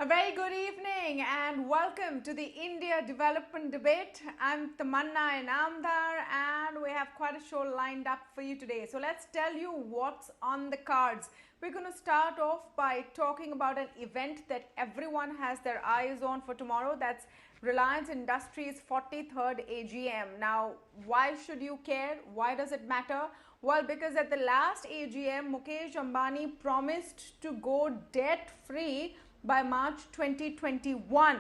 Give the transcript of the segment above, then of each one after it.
A very good evening and welcome to the India Development Debate. I'm Tamanna Inamdar and we have quite a show lined up for you today. So let's tell you what's on the cards. We're going to start off by talking about an event that everyone has their eyes on for tomorrow. That's Reliance Industries' 43rd AGM. Now, why should you care? Why does it matter? Well, because at the last AGM, Mukesh Ambani promised to go debt-free by March 2021.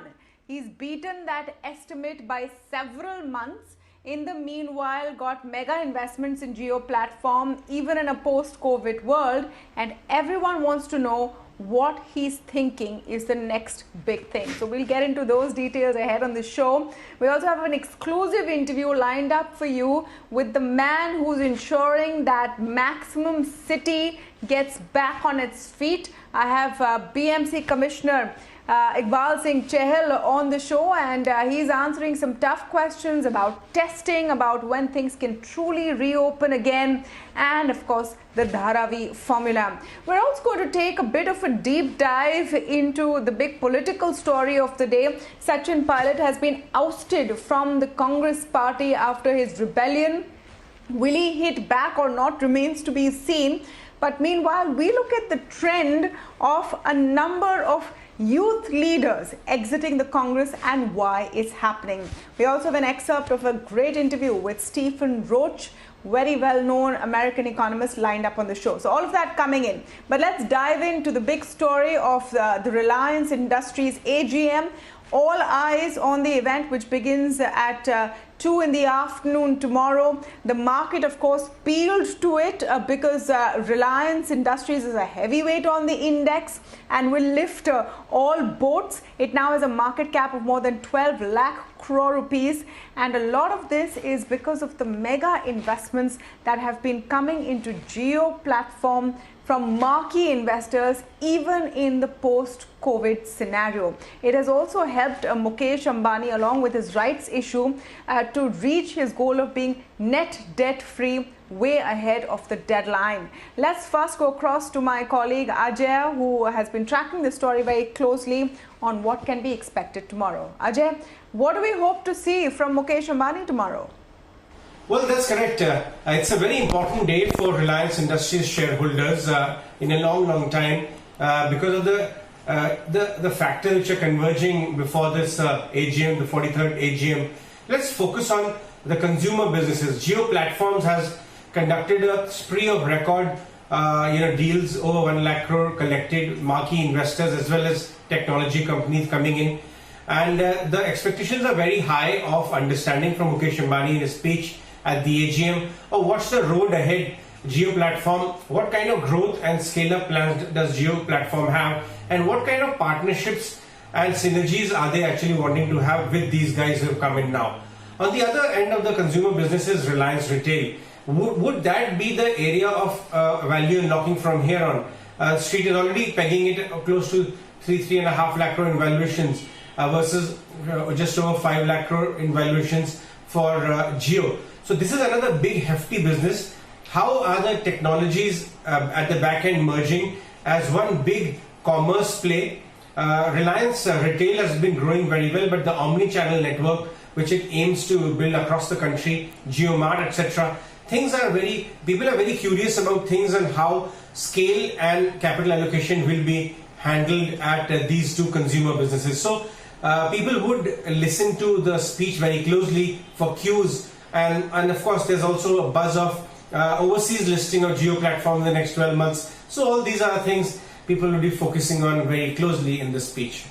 He's beaten that estimate by several months. In the meanwhile, got mega investments in Jio platform, even in a post-COVID world, and everyone wants to know what he's thinking is the next big thing. So we'll get into those details ahead on the show. We also have an exclusive interview lined up for you with the man who's ensuring that Maximum City gets back on its feet. I have BMC Commissioner Iqbal Singh Chehal on the show, and he's answering some tough questions about testing, about when things can truly reopen again, and of course the Dharavi formula. We're also going to take a bit of a deep dive into the big political story of the day. Sachin Pilot has been ousted from the Congress party after his rebellion. Will he hit back or not remains to be seen. But meanwhile, we look at the trend of a number of youth leaders exiting the Congress and why it's happening. We also have an excerpt of a great interview with Stephen Roach, very well-known American economist, lined up on the show. So all of that coming in. But let's dive into the big story of the Reliance Industries AGM. All eyes on the event, which begins at 2 in the afternoon tomorrow. The market, of course, peeled to it because Reliance Industries is a heavyweight on the index and will lift all boats. It now has a market cap of more than 12 lakh crore rupees, and a lot of this is because of the mega investments that have been coming into Jio platform from marquee investors, even in the post-COVID scenario. It has also helped Mukesh Ambani, along with his rights issue, to reach his goal of being net debt-free way ahead of the deadline. Let's first go across to my colleague Ajay, who has been tracking the story very closely on what can be expected tomorrow. Ajay, what do we hope to see from Mukesh Ambani tomorrow? Well, that's correct. It's a very important day for Reliance Industries shareholders in a long time because of the factors which are converging before this AGM, the 43rd AGM. Let's focus on the consumer businesses. Jio Platforms has conducted a spree of record deals, over 1 lakh crore collected, marquee investors as well as technology companies coming in. And the expectations are very high of understanding from Mukesh Ambani in his speech at the AGM. What's the road ahead? Jio Platform, what kind of growth and scale-up plans does Jio Platform have, and what kind of partnerships and synergies are they actually wanting to have with these guys who have come in now? On the other end of the consumer businesses, Reliance Retail, would that be the area of value unlocking from here on? Street is already pegging it close to 3.5 lakh crore in valuations versus just over 5 lakh crore in valuations for Jio. So this is another big hefty business. How are the technologies at the back end merging as one big commerce play? Reliance Retail has been growing very well, but the omni-channel network which it aims to build across the country, JioMart, etc. People are very curious about things and how scale and capital allocation will be handled at these two consumer businesses. So people would listen to the speech very closely for cues. And of course, there's also a buzz of overseas listing of Jio Platform in the next 12 months. So all these are things people will be focusing on very closely in this speech.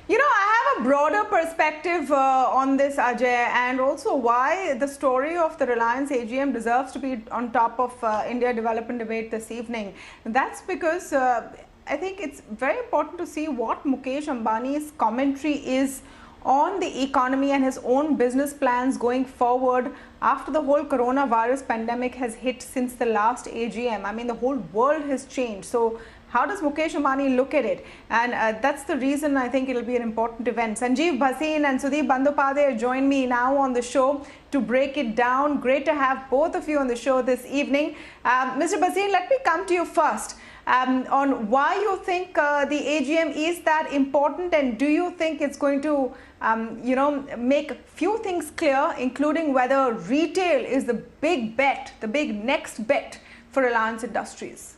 You know, I have a broader perspective on this, Ajay, and also why the story of the Reliance AGM deserves to be on top of India Development Debate this evening. That's because I think it's very important to see what Mukesh Ambani's commentary is on the economy and his own business plans going forward after the whole coronavirus pandemic has hit since the last AGM. I mean, the whole world has changed. So how does Mukesh Ambani look at it? And that's the reason I think it'll be an important event. Sanjiv, Bhasin and Sudeep Bandyopadhyay join me now on the show to break it down. Great to have both of you on the show this evening. Mr. Bhasin, let me come to you first. on why you think the AGM is that important, and do you think it's going to make a few things clear, including whether retail is the big bet, the big next bet for Reliance Industries?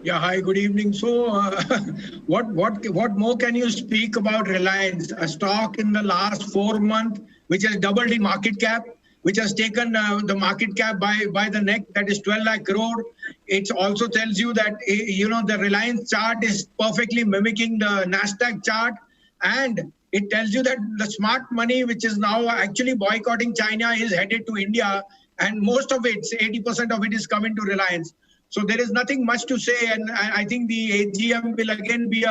Yeah, hi, good evening. So, what more can you speak about Reliance? A stock in the last 4 months, which has doubled in market cap, which has taken the market cap by the neck, that is 12 lakh crore. It also tells you that, the Reliance chart is perfectly mimicking the Nasdaq chart. And it tells you that the smart money, which is now actually boycotting China, is headed to India. And most of it, 80% of it is coming to Reliance. So there is nothing much to say, and I think the AGM will again be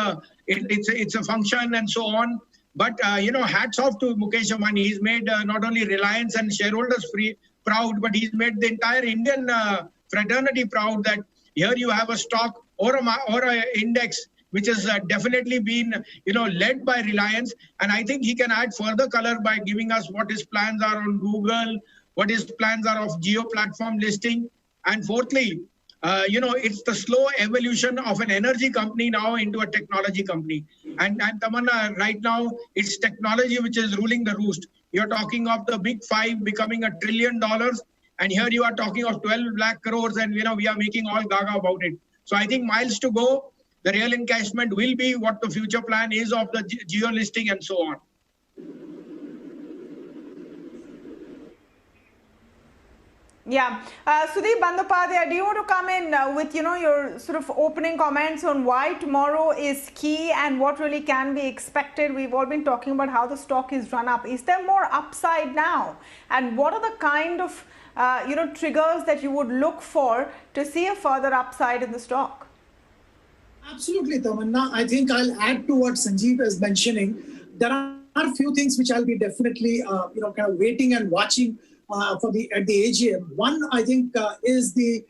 it's a function and so on. But hats off to Mukesh Ambani. He's made not only Reliance and shareholders proud, but he's made the entire Indian fraternity proud that here you have a stock or a index which has definitely been led by Reliance. And I think he can add further color by giving us what his plans are on Google, what his plans are of geo platform listing, and fourthly, it's the slow evolution of an energy company now into a technology company. And Tamanna, right now, it's technology which is ruling the roost. You're talking of the big five becoming $1 trillion. And here you are talking of 12 lakh crores and, we are making all gaga about it. So I think miles to go. The real encashment will be what the future plan is of the geo listing and so on. Yeah. Sudeep Bandyopadhyay, do you want to come in with, your sort of opening comments on why tomorrow is key and what really can be expected? We've all been talking about how the stock is run up. Is there more upside now? And what are the kind of, triggers that you would look for to see a further upside in the stock? Absolutely, Tamanna. I think I'll add to what Sanjiv is mentioning. There are a few things which I'll be definitely, kind of waiting and watching at the AGM. One, I think, is the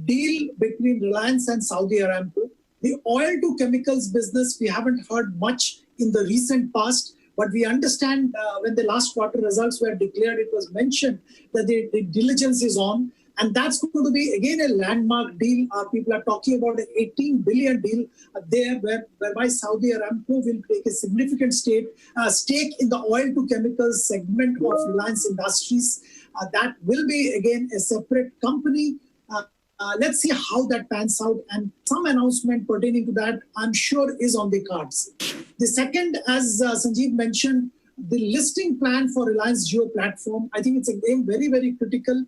deal between Reliance and Saudi Aramco. The oil to chemicals business, we haven't heard much in the recent past, but we understand when the last quarter results were declared, it was mentioned that the diligence is on. And that's going to be, again, a landmark deal. People are talking about an 18 billion deal there, whereby Saudi Aramco will take a significant stake in the oil to chemicals segment of Reliance Industries. That will be, again, a separate company. Let's see how that pans out. And some announcement pertaining to that, I'm sure, is on the cards. The second, as Sanjiv mentioned, the listing plan for Reliance Jio platform, I think it's again very, very critical.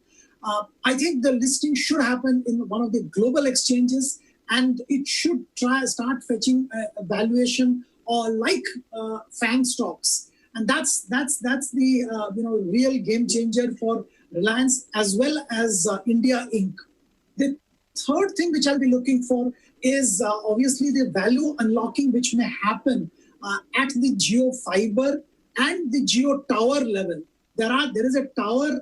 I think the listing should happen in one of the global exchanges, and it should start fetching a valuation like FANG stocks, and that's the real game changer for Reliance as well as India Inc. The third thing which I'll be looking for is obviously the value unlocking which may happen at the Jio fiber and the Jio tower level. There is a tower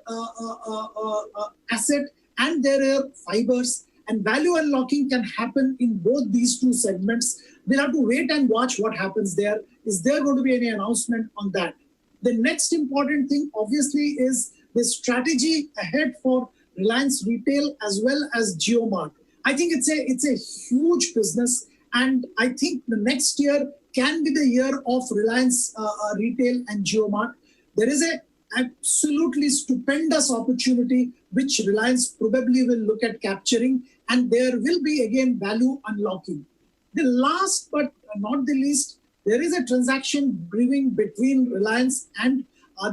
asset and there are fibers, and value unlocking can happen in both these two segments. We'll have to wait and watch what happens there. Is there going to be any announcement on that? The next important thing obviously is the strategy ahead for Reliance Retail as well as JioMart. I think it's a huge business, and I think the next year can be the year of Reliance Retail and JioMart. There is a absolutely stupendous opportunity which Reliance probably will look at capturing, and there will be again value unlocking. The last but not the least, there is a transaction brewing between Reliance and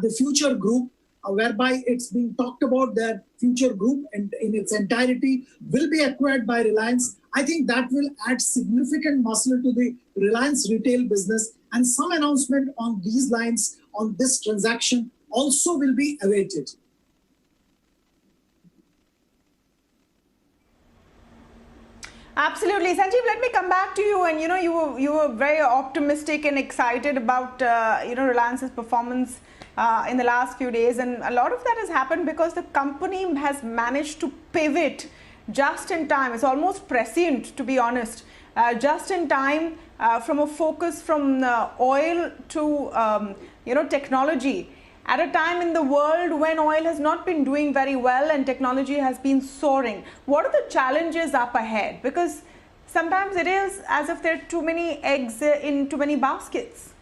the Future Group, whereby it's being talked about that Future Group and in its entirety will be acquired by Reliance. I think that will add significant muscle to the Reliance retail business, and some announcement on these lines on this transaction also will be awaited. Absolutely. Sanjiv, let me come back to you. And, you were very optimistic and excited about, Reliance's performance in the last few days. And a lot of that has happened because the company has managed to pivot just in time. It's almost prescient, to be honest, just in time from a focus from oil to, technology. at a time in the world when oil has not been doing very well and technology has been soaring. What are the challenges up ahead? Because sometimes it is as if there are too many eggs in too many baskets.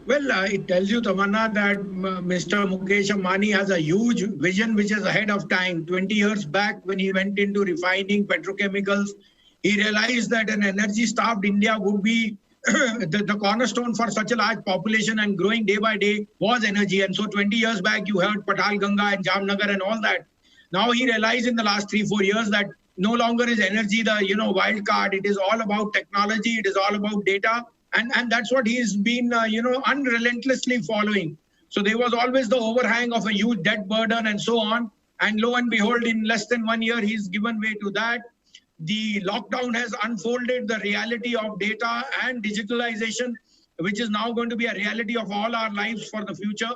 Well, it tells you, Tamanna, that Mr. Mukesh Ambani has a huge vision which is ahead of time. 20 years back, when he went into refining petrochemicals, he realized that an energy-starved India would be the cornerstone for such a large population, and growing day by day was energy. And so 20 years back, you heard Patal Ganga and Jamnagar and all that. Now he realized in the last 3-4 years that no longer is energy the wild card. It is all about technology. It is all about data. And that's what he's been, unrelentlessly following. So there was always the overhang of a huge debt burden and so on. And lo and behold, in less than 1 year, he's given way to that. The lockdown has unfolded the reality of data and digitalization, which is now going to be a reality of all our lives for the future.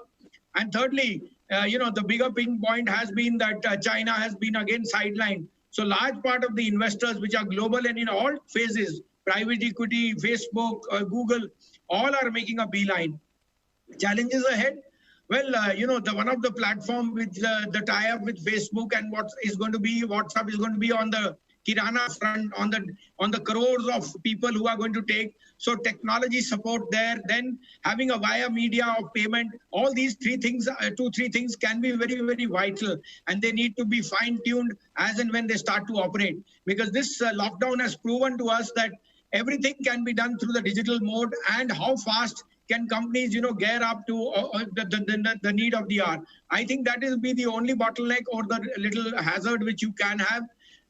And thirdly, the bigger pinpoint has been that China has been again sidelined. So large part of the investors, which are global and in all phases, private equity, Facebook, Google, all are making a beeline. Challenges ahead? Well, one of the platform with the tie-up with Facebook and what is going to be, WhatsApp is going to be on the Kirana front, on the crores of people who are going to take. So technology support there, then having a via media of payment, all these three things can be very, very vital, and they need to be fine-tuned as and when they start to operate. Because this lockdown has proven to us that everything can be done through the digital mode, and how fast can companies, gear up to the need of the hour. I think that will be the only bottleneck or the little hazard which you can have,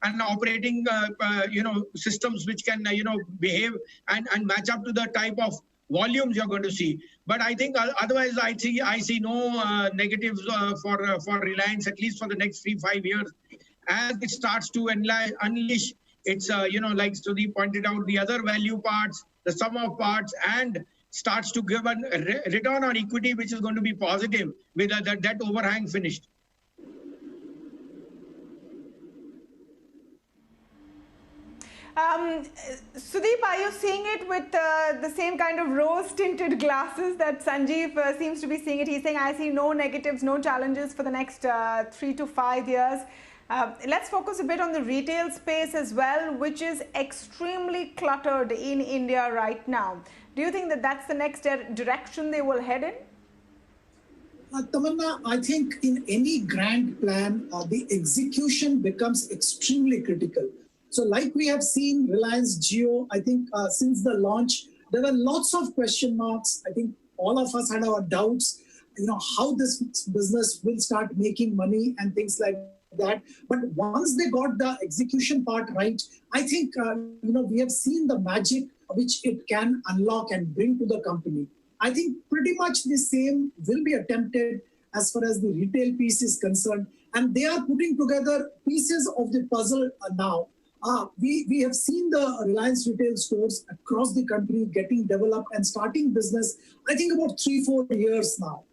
and operating, systems which can, behave and match up to the type of volumes you're going to see. But I think otherwise, I see no negatives for Reliance, at least for the next 3-5 years, as it starts to unleash its, like Sudeep pointed out, the other value parts, the sum of parts, and starts to give a return on equity, which is going to be positive with the debt overhang finished. Sudeep, are you seeing it with the same kind of rose-tinted glasses that Sanjiv seems to be seeing it? He's saying, I see no negatives, no challenges for the next 3 to 5 years. Let's focus a bit on the retail space as well, which is extremely cluttered in India right now. Do you think that that's the next direction they will head in? Tamanna, I think in any grand plan, the execution becomes extremely critical. So like we have seen Reliance Jio, I think since the launch, there were lots of question marks. I think all of us had our doubts, how this business will start making money and things like that. But once they got the execution part right, I think, we have seen the magic which it can unlock and bring to the company. I think pretty much the same will be attempted as far as the retail piece is concerned. And they are putting together pieces of the puzzle now. We have seen the Reliance retail stores across the country getting developed and starting business, I think about 3-4 years now.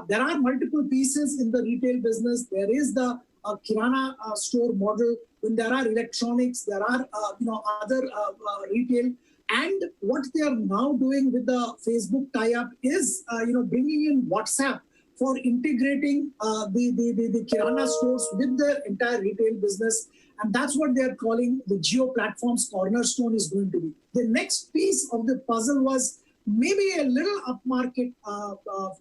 There are multiple pieces in the retail business. There is the Kirana store model. When there are electronics, there are other retail. And what they are now doing with the Facebook tie-up is bringing in WhatsApp for integrating the Kirana stores with the entire retail business. And that's what they are calling the Jio platform's cornerstone is going to be. The next piece of the puzzle was maybe a little upmarket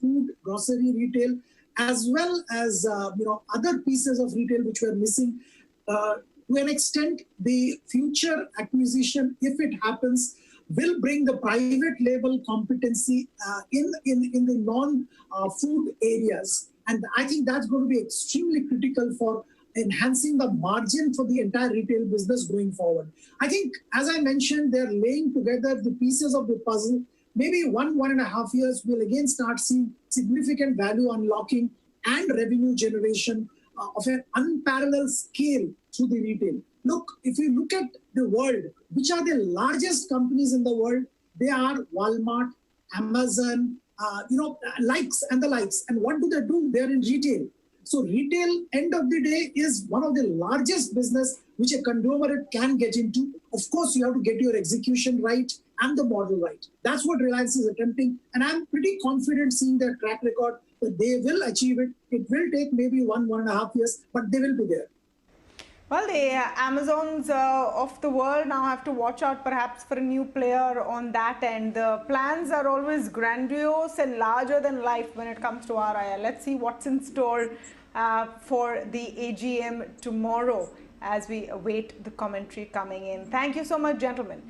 food, grocery retail, as well as other pieces of retail which were missing. To an extent, the future acquisition, if it happens, will bring the private label competency in the non-food areas. And I think that's going to be extremely critical for enhancing the margin for the entire retail business going forward. I think, as I mentioned, they're laying together the pieces of the puzzle. Maybe 1.5 years, we'll again start seeing significant value unlocking and revenue generation of an unparalleled scale through the retail. Look, if you look at the world, which are the largest companies in the world? They are Walmart, Amazon, likes and the likes. And what do? They're in retail. So retail, end of the day, is one of the largest business which a conglomerate can get into. Of course, you have to get your execution right and the model right. That's what Reliance is attempting. And I'm pretty confident seeing their track record that they will achieve it. It will take maybe 1.5 years, but they will be there. Well, the Amazons of the world now have to watch out perhaps for a new player on that end. The plans are always grandiose and larger than life when it comes to RIL. Let's see what's in store for the AGM tomorrow as we await the commentary coming in. Thank you so much, gentlemen.